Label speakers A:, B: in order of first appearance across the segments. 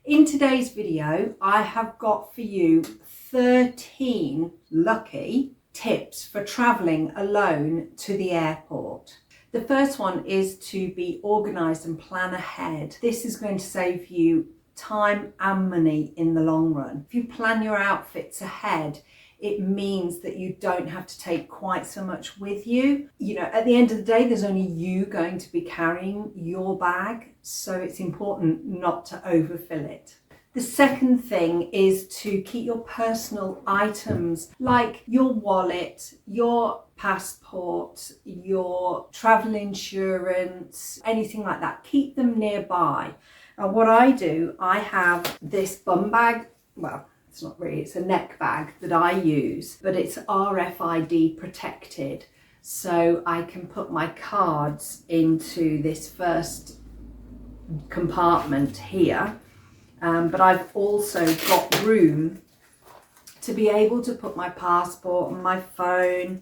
A: In today's video, I have got for you 13 lucky tips for travelling alone to the airport. The first one is to be organised and plan ahead. This is going to save you time and money in the long run. If you plan your outfits ahead, it means that you don't have to take quite so much with you. You know, at the end of the day, there's only you going to be carrying your bag, so it's important not to overfill it. The second thing is to keep your personal items like your wallet, your passport, your travel insurance, anything like that. Keep them nearby. And what I do, I have this bum bag, well, it's not really, it's a neck bag that I use, but it's RFID protected. So I can put my cards into this first compartment here. But I've also got room to be able to put my passport and my phone.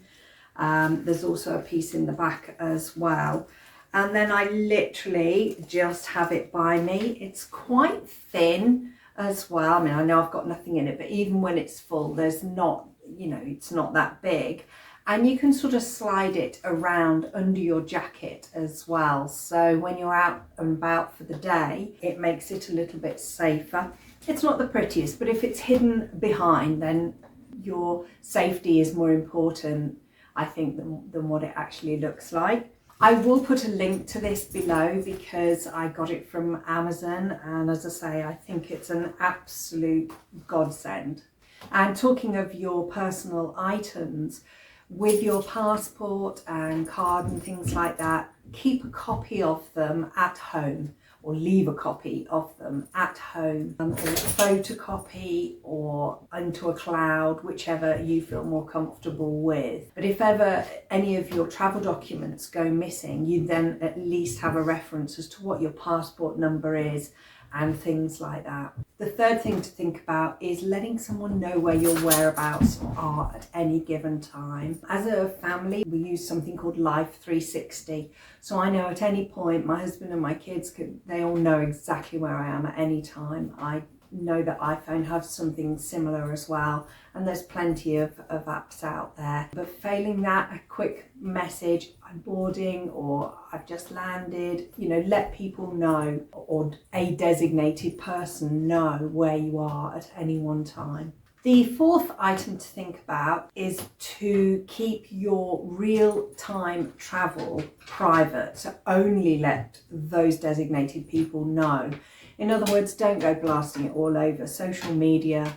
A: There's also a piece in the back as well. And then I literally just have it by me. It's quite thin as well. I mean, I know I've got nothing in it, but even when it's full, there's not, you know, it's not that big. And you can sort of slide it around under your jacket as well. So when you're out and about for the day, it makes it a little bit safer. It's not the prettiest, but if it's hidden behind, then your safety is more important, I think, than what it actually looks like. I will put a link to this below because I got it from Amazon. And as I say, I think it's an absolute godsend. And talking of your personal items, with your passport and card and things like that, keep a copy of them at home or leave a copy of them at home, or photocopy or into a cloud, whichever you feel more comfortable with. But if ever any of your travel documents go missing, you then at least have a reference as to what your passport number is and things like that. The third thing to think about is letting someone know where your whereabouts are at any given time. As a family, we use something called Life 360. So I know at any point, my husband and my kids, they all know exactly where I am at any time. I know that iPhone has something similar as well, and there's plenty of apps out there. But failing that, a quick message, I'm boarding or I've just landed, you know, let people know, or a designated person know where you are at any one time. The fourth item to think about is to keep your real-time travel private, so only let those designated people know. In other words, don't go blasting it all over social media.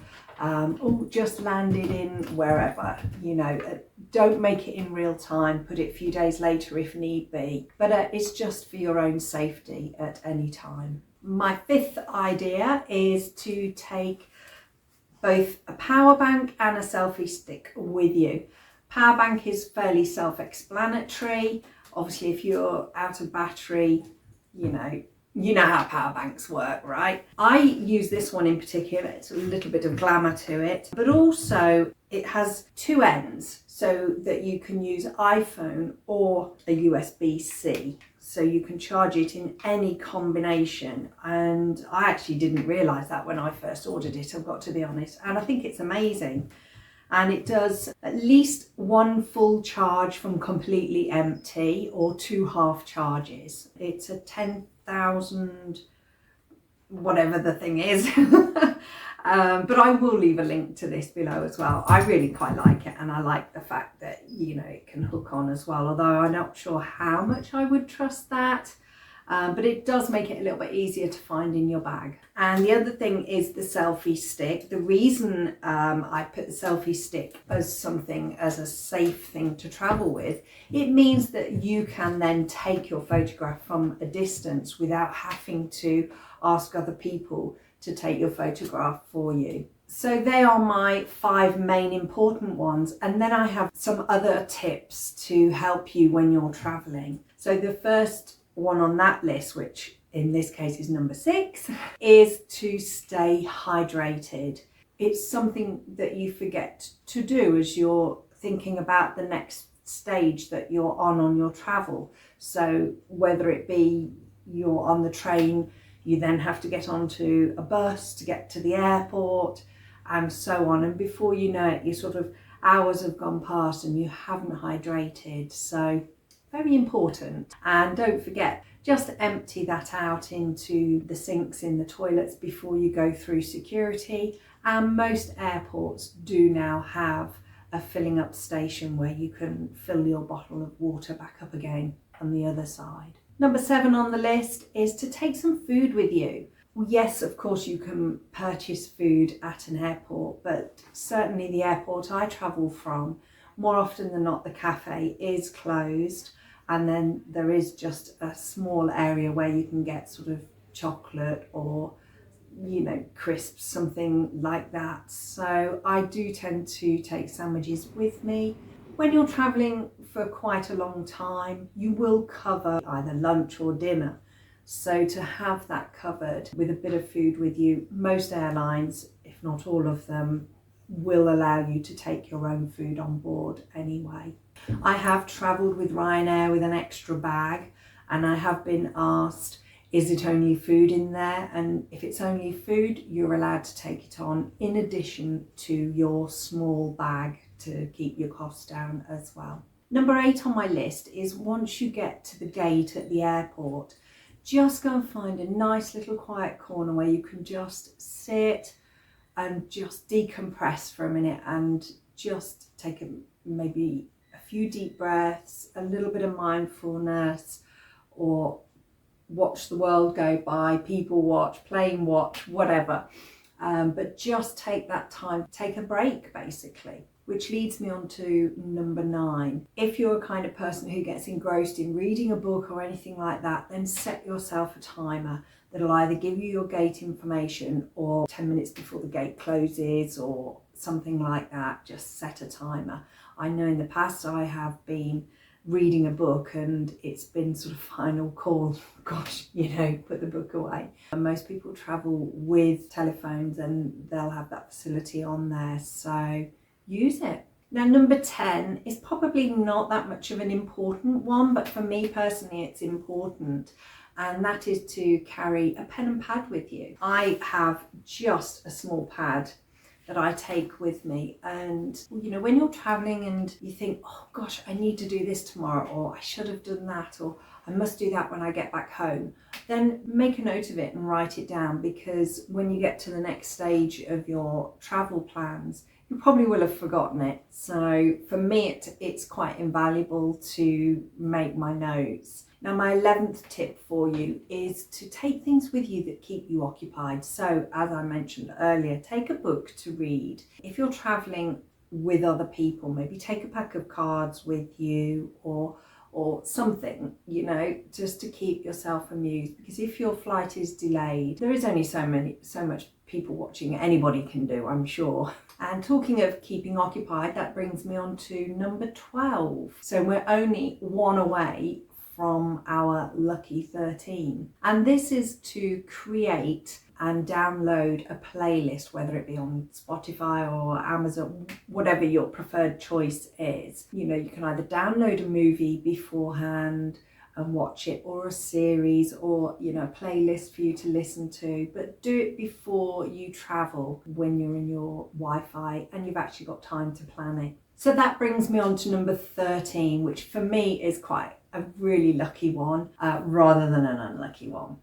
A: Just landed in wherever, you know, don't make it in real time, put it a few days later if need be. But it's just for your own safety at any time. My fifth idea is to take both a power bank and a selfie stick with you. Power bank is fairly self-explanatory. Obviously, if you're out of battery, you know how power banks work, right? I use this one in particular. It's a little bit of glamour to it, but also it has two ends so that you can use iPhone or a USB-C. So you can charge it in any combination. And I actually didn't realise that when I first ordered it, I've got to be honest. And I think it's amazing. And it does at least one full charge from completely empty or two half charges. It's a 10,000, whatever the thing is. But I will leave a link to this below as well. I really quite like it, and I like the fact that, you know, it can hook on as well, although I'm not sure how much I would trust that. But it does make it a little bit easier to find in your bag. And the other thing is the selfie stick. The reason I put the selfie stick as a safe thing to travel with, it means that you can then take your photograph from a distance without having to ask other people to take your photograph for you. So they are my 5 main important ones. And then I have some other tips to help you when you're traveling. So the first one on that list, which in this case is number 6, is to stay hydrated. It's something that you forget to do as you're thinking about the next stage that you're on your travel. So whether it be you're on the train, You then have to get onto a bus to get to the airport and so on. And before you know it, you sort of hours have gone past and you haven't hydrated. So very important. And don't forget, just empty that out into the sinks in the toilets before you go through security. And most airports do now have a filling up station where you can fill your bottle of water back up again on the other side. Number 7 on the list is to take some food with you. Well, yes, of course you can purchase food at an airport, but certainly the airport I travel from, more often than not the cafe is closed, and then there is just a small area where you can get sort of chocolate or, you know, crisps, something like that. So I do tend to take sandwiches with me. When you're traveling for quite a long time, you will cover either lunch or dinner. So to have that covered with a bit of food with you, most airlines, if not all of them, will allow you to take your own food on board anyway. I have travelled with Ryanair with an extra bag, and I have been asked, is it only food in there? And if it's only food, you're allowed to take it on in addition to your small bag to keep your costs down as well. Number 8 on my list is once you get to the gate at the airport, just go and find a nice little quiet corner where you can just sit and just decompress for a minute and just take maybe a few deep breaths, a little bit of mindfulness, or watch the world go by, people watch, plane watch, whatever. But just take that time, take a break basically. Which leads me on to number 9. If you're a kind of person who gets engrossed in reading a book or anything like that, then set yourself a timer that'll either give you your gate information or 10 minutes before the gate closes or something like that. Just set a timer. I know in the past I have been reading a book and it's been sort of final call, gosh, you know, put the book away. And most people travel with telephones and they'll have that facility on there, so use it. Now number 10 is probably not that much of an important one, but for me personally it's important, and that is to carry a pen and pad with you. I have just a small pad that I take with me, and you know, when you're traveling and you think, oh gosh, I need to do this tomorrow, or I should have done that, or I must do that when I get back home, then make a note of it and write it down, because when you get to the next stage of your travel plans, you probably will have forgotten it. So for me, it's quite invaluable to make my notes. Now my 11th tip for you is to take things with you that keep you occupied. So as I mentioned earlier, take a book to read. If you're traveling with other people, maybe take a pack of cards with you or something, you know, just to keep yourself amused, because if your flight is delayed, there is only so much people watching anybody can do, I'm sure. And talking of keeping occupied, that brings me on to number 12. So we're only one away from our lucky 13. And this is to create and download a playlist, whether it be on Spotify or Amazon, whatever your preferred choice is. You know, you can either download a movie beforehand and watch it, or a series, or, you know, a playlist for you to listen to, but do it before you travel when you're in your Wi-Fi and you've actually got time to plan it. So that brings me on to number 13, which for me is quite a really lucky one rather than an unlucky one.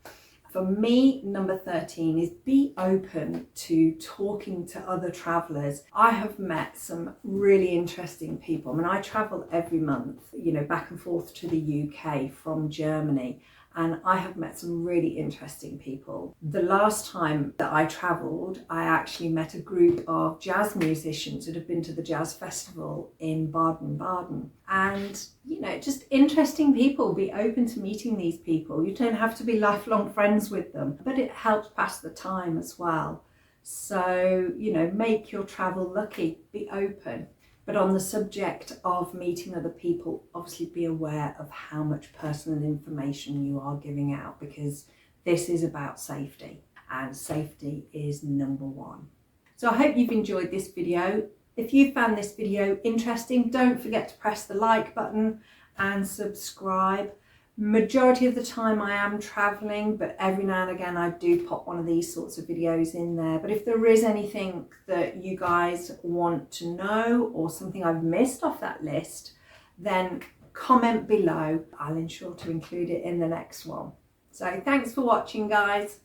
A: For me, number 13 is be open to talking to other travellers. I have met some really interesting people. I mean, I travel every month, you know, back and forth to the UK from Germany, and I have met some really interesting people. The last time that I travelled, I actually met a group of jazz musicians that have been to the jazz festival in Baden-Baden. And, you know, just interesting people. Be open to meeting these people. You don't have to be lifelong friends with them, but it helps pass the time as well. So, you know, make your travel lucky, be open. But on the subject of meeting other people, obviously be aware of how much personal information you are giving out, because this is about safety, and safety is number 1. So I hope you've enjoyed this video. If you found this video interesting, don't forget to press the like button and subscribe. Majority of the time I am traveling, but every now and again I do pop one of these sorts of videos in there. But if there is anything that you guys want to know or something I've missed off that list, then comment below. I'll ensure to include it in the next one. So thanks for watching, guys.